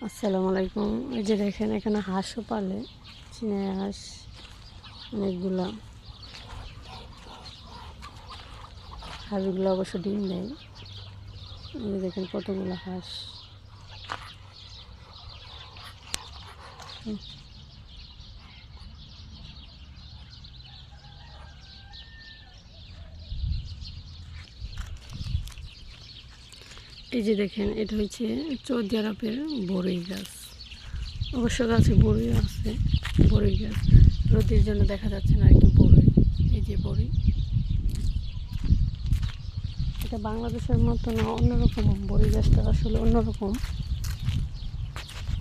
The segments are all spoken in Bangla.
আসসালামু আলাইকুম। এই যে দেখেন এখানে হাঁসও পালে, চীনা হাঁস অনেকগুলা। হাঁসগুলো অবশ্য ডিম দেয়। এই যে দেখেন কতগুলো হাঁস। এই যে দেখেন এটা হচ্ছে সৌদি আরবের বড়ই গাছ। অবশ্য গাছে বড়ই আছে, বড়ই গাছ রোদের জন্য দেখা যাচ্ছে না আর কি। বড়ই, এই যে বড়ই, এটা বাংলাদেশের মতো না, অন্যরকম। বড়ই গাছটা আসলে অন্যরকম।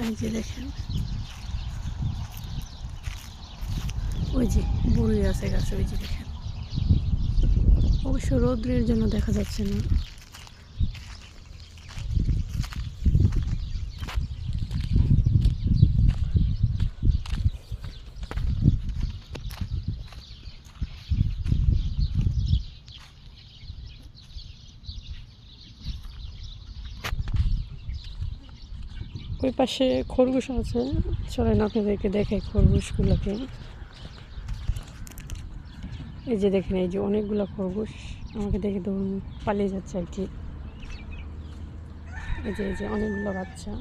এই যে দেখেন ওই যে বড়ই আছে গাছে, ওই যে দেখেন। অবশ্য রোদ্রের জন্য দেখা যাচ্ছে না। ওই পাশে খরগোশ আছে, চলেন আপনাদেরকে দেখাই খরগোশগুলোকে। এই যে দেখেন, এই যে অনেকগুলো খরগোশ আমাকে দেখে ধরুন পালিয়ে যাচ্ছে আর কি। এই যে অনেকগুলো বাচ্চা,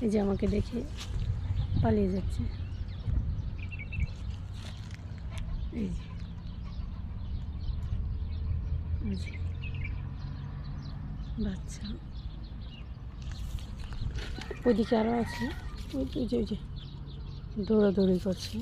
এই যে আমাকে দেখে পালিয়ে যাচ্ছে। এই যে, এই যে বাচ্চা, ওইদিকে আরও আছে। ওই যে দৌড়াদৌড়ি করছে।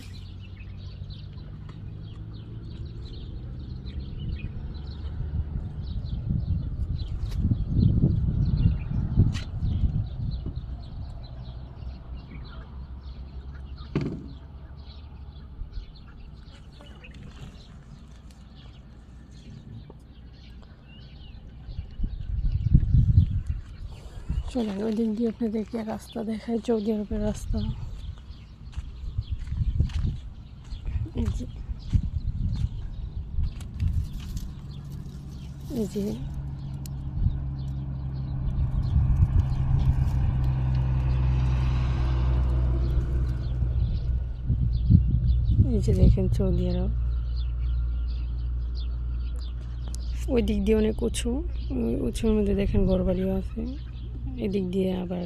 চলেন ওই দিক দিয়ে আপনাদেরকে রাস্তা দেখায়, সৌদি আরবের রাস্তা। এই যে, এই যে এই যে দেখেন সৌদি আরব। ওই দিক দিয়ে অনেক উঁচু, উঁচুর মধ্যে দেখেন ঘরবাড়িও আছে। এদিক দিয়ে আবার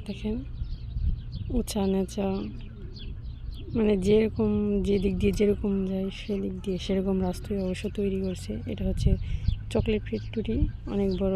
দেখেন উঁচা নেচা, মানে যেরকম, যে দিক দিয়ে যেরকম যায় সেদিক দিয়ে সেরকম রাস্তায় অবশ্য তৈরি করছে। এটা হচ্ছে চকলেট ফ্যাক্টরি, অনেক বড়।